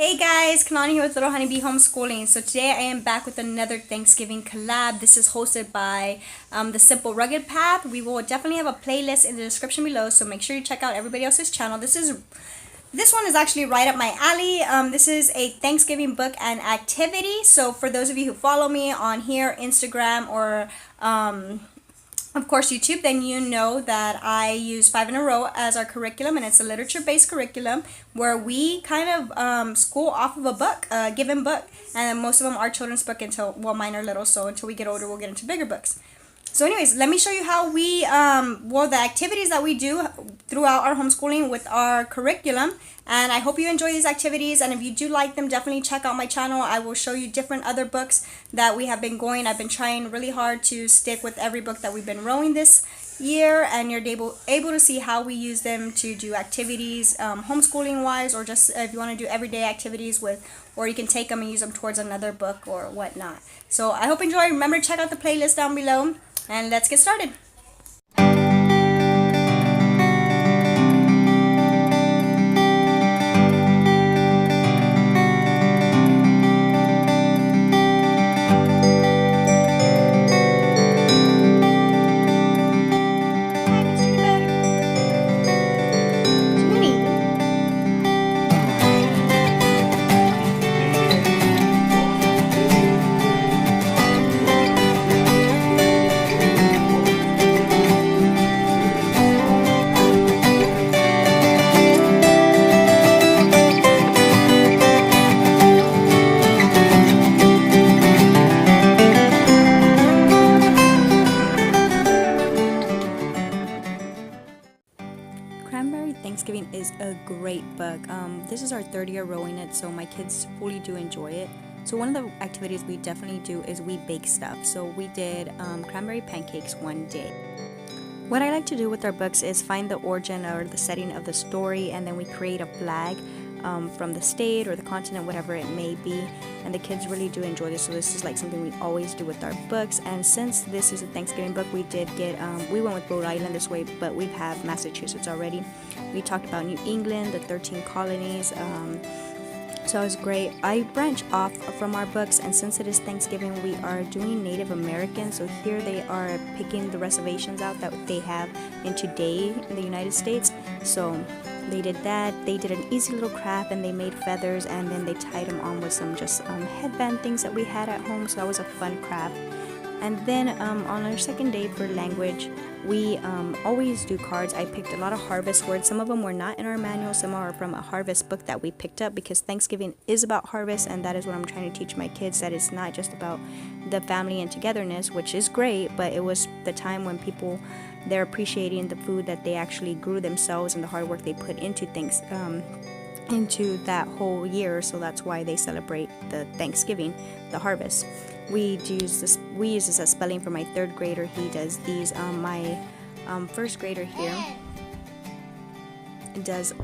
Hey guys, Kanani here with Little Honeybee Homeschooling. So today I am back with another Thanksgiving collab. This is hosted by The Simple Rugged Path. We will definitely have a playlist in the description below, so make sure you check out everybody else's channel. This one is actually right up my alley. This is a Thanksgiving book and activity. So for those of you who follow me on here, Instagram, or of course YouTube, then you know that I use 5 in a Row as our curriculum, and it's a literature-based curriculum where we kind of school off of a book, a given book, and most of them are children's book until, well, mine are little, so until we get older we'll get into bigger books. So anyways, let me show you how we, the activities that we do throughout our homeschooling with our curriculum. And I hope you enjoy these activities. And if you do like them, definitely check out my channel. I will show you different other books that we have been going. I've been trying really hard to stick with every book that we've been rowing this year. And you're able to see how we use them to do activities, homeschooling wise, or just if you want to do everyday activities with, or you can take them and use them towards another book or whatnot. So I hope you enjoy. Remember to check out the playlist down below. And let's get started. Cranberry Thanksgiving is a great book. This is our third year rowing it, so my kids fully do enjoy it. So one of the activities we definitely do is we bake stuff. So we did cranberry pancakes one day. What I like to do with our books is find the origin or the setting of the story, and then we create a flag from the state or the continent, whatever it may be, and the kids really do enjoy this. So this is like something we always do with our books. And since this is a Thanksgiving book, we did get we went with Rhode Island this way, but we have Massachusetts already. We talked about New England, the 13 colonies, so it was great. I branch off from our books, and since it is Thanksgiving, we are doing Native American. So here they are picking the reservations out that they have in today in the United States. So they did that. They did an easy little craft, and they made feathers, and then they tied them on with some just headband things that we had at home. So that was a fun craft. And then on our second day for language, we always do cards. I picked a lot of harvest words. Some of them were not in our manual. Some are from a harvest book that we picked up, because Thanksgiving is about harvest, and that is what I'm trying to teach my kids, that it's not just about the family and togetherness, which is great, but it was the time when people, they're appreciating the food that they actually grew themselves and the hard work they put into things, into that whole year. So that's why they celebrate the Thanksgiving, the harvest. We use this as spelling for my third grader. He does these. My first grader here does.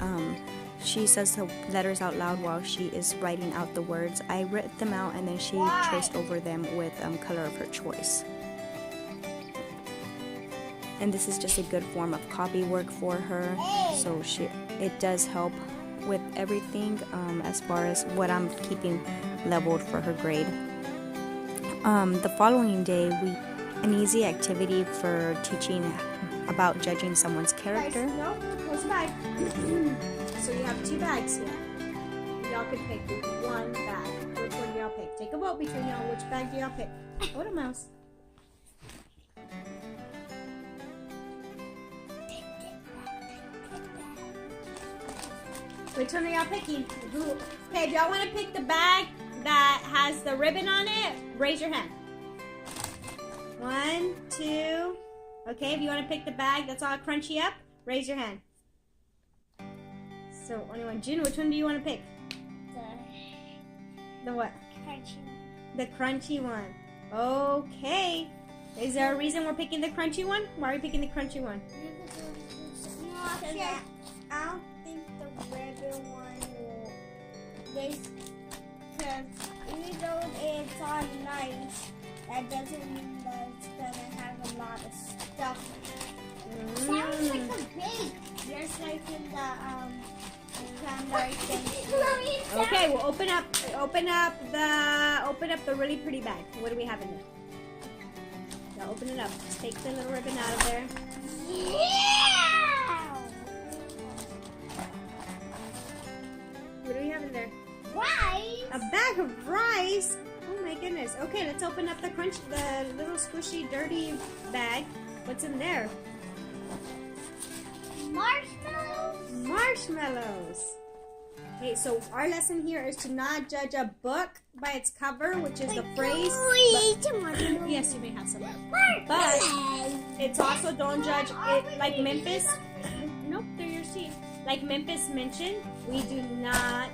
She says the letters out loud while she is writing out the words. I read them out, and then she traced over them with color of her choice. And this is just a good form of copy work for her. So it does help with everything as far as what I'm keeping leveled for her grade. The following day, an easy activity for teaching about judging someone's character. No, close the bag. So you have 2 bags here. Y'all can pick one bag. Which one do y'all pick? Take a vote between y'all. Which bag do y'all pick? What a mouse. Which one are y'all picking? Okay, if y'all want to pick the bag that has the ribbon on it, raise your hand. 1, 2. Okay, if you want to pick the bag that's all crunchy up, raise your hand. So only one. June, which one do you want to pick? The what? Crunchy one. The crunchy one. Okay. Is there a reason we're picking the crunchy one? Why are we picking the crunchy one? I don't think the ribbon one will. Because even though it's all nice, that doesn't mean that it's gonna have a lot of stuff in it. Sounds like a bake. Just like in the cranberry pancakes. Okay, we'll open up the really pretty bag. What do we have in there? Now open it up. Just take the little ribbon out of there. Yeah! What do we have in there? Rice. A bag of rice. Oh my goodness. Okay, let's open up the little squishy, dirty bag. What's in there? Marshmallows. Marshmallows. Okay, so our lesson here is to not judge a book by its cover, which is the phrase. Yes, you may have some. But it's also don't judge it like Memphis. Nope, they're your seeds. Like Memphis mentioned, we do not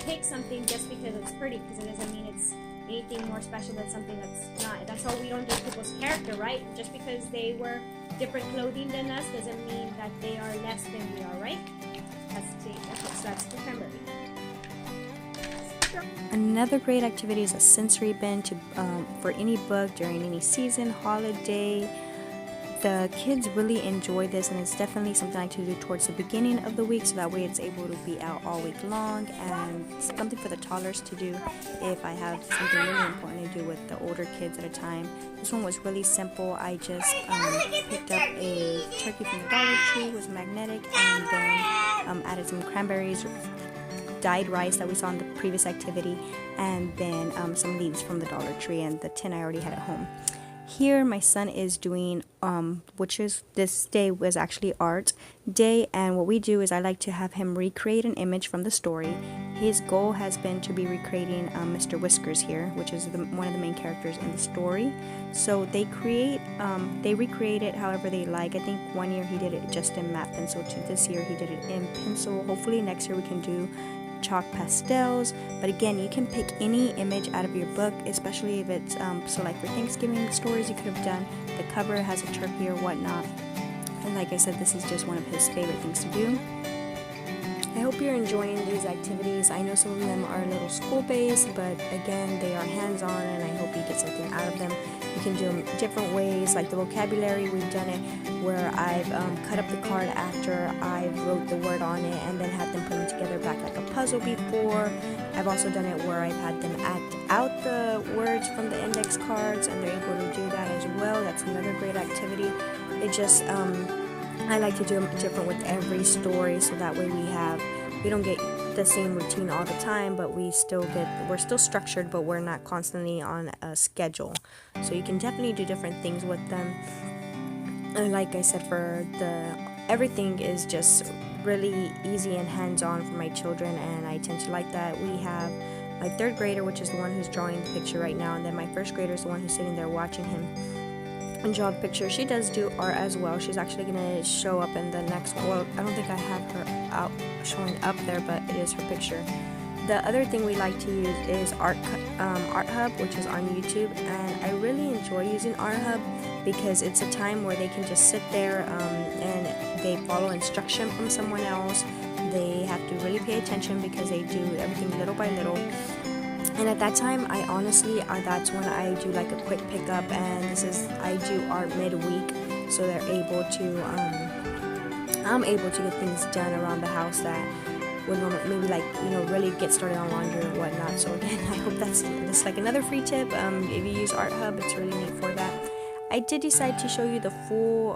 pick something just because it's pretty, because it doesn't mean it's anything more special than something that's not. That's how we don't judge people's character, right? Just because they wear different clothing than us doesn't mean that they are less than we are, right? That's the cranberry. Another great activity is a sensory bin for any book during any season, holiday. The kids really enjoy this, and it's definitely something I like to do towards the beginning of the week, so that way it's able to be out all week long, and something for the toddlers to do if I have something really important to do with the older kids at a time. This one was really simple. I just picked up a turkey from the Dollar Tree, was magnetic, and then added some cranberries, dyed rice that we saw in the previous activity, and then some leaves from the Dollar Tree, and the tin I already had at home. Here my son is doing which is this day was actually art day, and what we do is I like to have him recreate an image from the story. His goal has been to be recreating Mr. Whiskers here, which is one of the main characters in the story. So they recreate it however they like. I think one year he did it just in matte pencil, this year he did it in pencil. Hopefully next year we can do chalk pastels, but again, you can pick any image out of your book, especially if it's so like for Thanksgiving stories you could have done the cover has a turkey or whatnot, and like I said, this is just one of his favorite things to do. I hope you're enjoying these activities. I know some of them are a little school-based, but again, they are hands-on, and I hope you get something out of them. You can do them different ways, like the vocabulary. We've done it where I've cut up the card after I wrote the word on it and then had them put them together back like a puzzle before. I've also done it where I've had them act out the words from the index cards, and they're able to do that as well. That's another great activity. It just I like to do them different with every story, so that way we don't get the same routine all the time, but we're still structured, but we're not constantly on a schedule. So you can definitely do different things with them. And like I said, everything is just really easy and hands-on for my children, and I tend to like that. We have my third grader, which is the one who's drawing the picture right now, and then my first grader is the one who's sitting there watching him and draw the picture. She does do art as well. She's actually going to show up in the next one. Well, I don't think I have her showing up there, but it is her picture. The other thing we like to use is Art Hub, which is on YouTube, and I really enjoy using Art Hub because it's a time where they can just sit there and they follow instruction from someone else. They have to really pay attention because they do everything little by little. And at that time, I honestly, that's when I do like a quick pickup, and I do art midweek, so they're able to, I'm able to get things done around the house that would normally, maybe like, really get started on laundry or whatnot. So again, I hope that's like another free tip. If you use Art Hub, it's really neat for that. I did decide to show you the full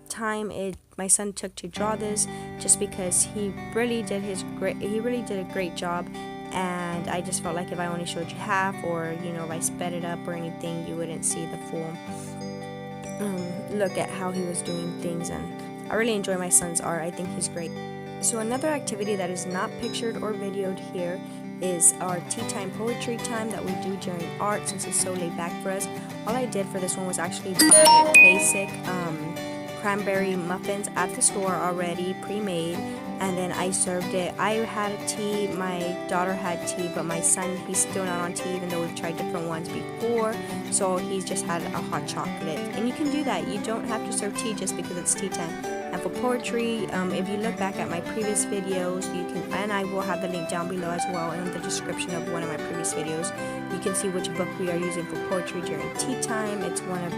time my son took to draw this, just because he really did a great job. And I just felt like if I only showed you half, or if I sped it up or anything, you wouldn't see the full look at how he was doing things. And I really enjoy my son's art. I think he's great. So another activity that is not pictured or videoed here is our tea time poetry time that we do during art, since it's so laid back for us. All I did for this one was actually buy basic cranberry muffins at the store already pre-made, and then I served it. I had a tea, my daughter had tea, but my son, he's still not on tea, even though we've tried different ones before, so he's just had a hot chocolate. And you can do that. You don't have to serve tea just because it's tea time. And for poetry, if you look back at my previous videos, you can, and I will have the link down below as well in the description of one of my previous videos. You can see which book we are using for poetry during tea time. It's one of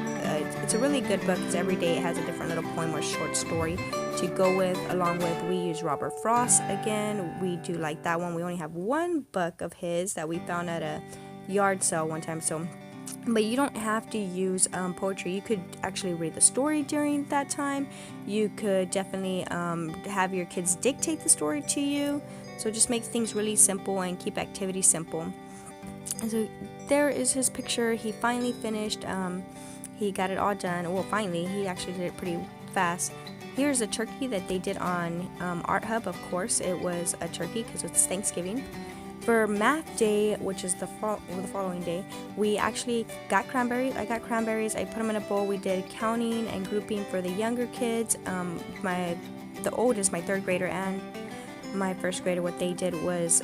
it's a really good book because every day it has a different little poem or short story to go with. Along with, we use Robert Frost again. We do like that one. We only have one book of his that we found at a yard sale one time. So, but you don't have to use poetry. You could actually read the story during that time. You could definitely have your kids dictate the story to you. So just make things really simple and keep activities simple. And so there is his picture. He finally finished. He got it all done. Well, finally, he actually did it pretty fast. Here's a turkey that they did on Art Hub. Of course, it was a turkey because it's Thanksgiving. For math day, which is the following day, we actually got cranberries. I got cranberries. I put them in a bowl. We did counting and grouping for the younger kids. The oldest, my 3rd grader, and my 1st grader, what they did was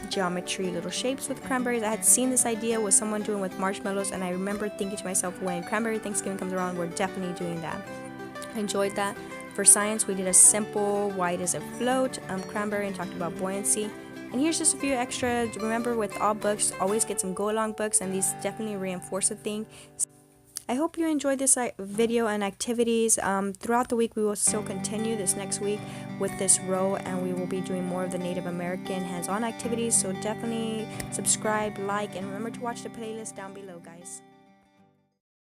geometry, little shapes with cranberries. I had seen this idea with someone doing with marshmallows, and I remember thinking to myself, when Cranberry Thanksgiving comes around, we're definitely doing that. I enjoyed that. For science, we did a simple white as a float cranberry and talked about buoyancy. And here's just a few extra. Remember, with all books, always get some go-along books, and these definitely reinforce a thing. I hope you enjoyed this video and activities. Throughout the week, we will still continue this next week with this row, and we will be doing more of the Native American hands-on activities. So definitely subscribe, like, and remember to watch the playlist down below, guys.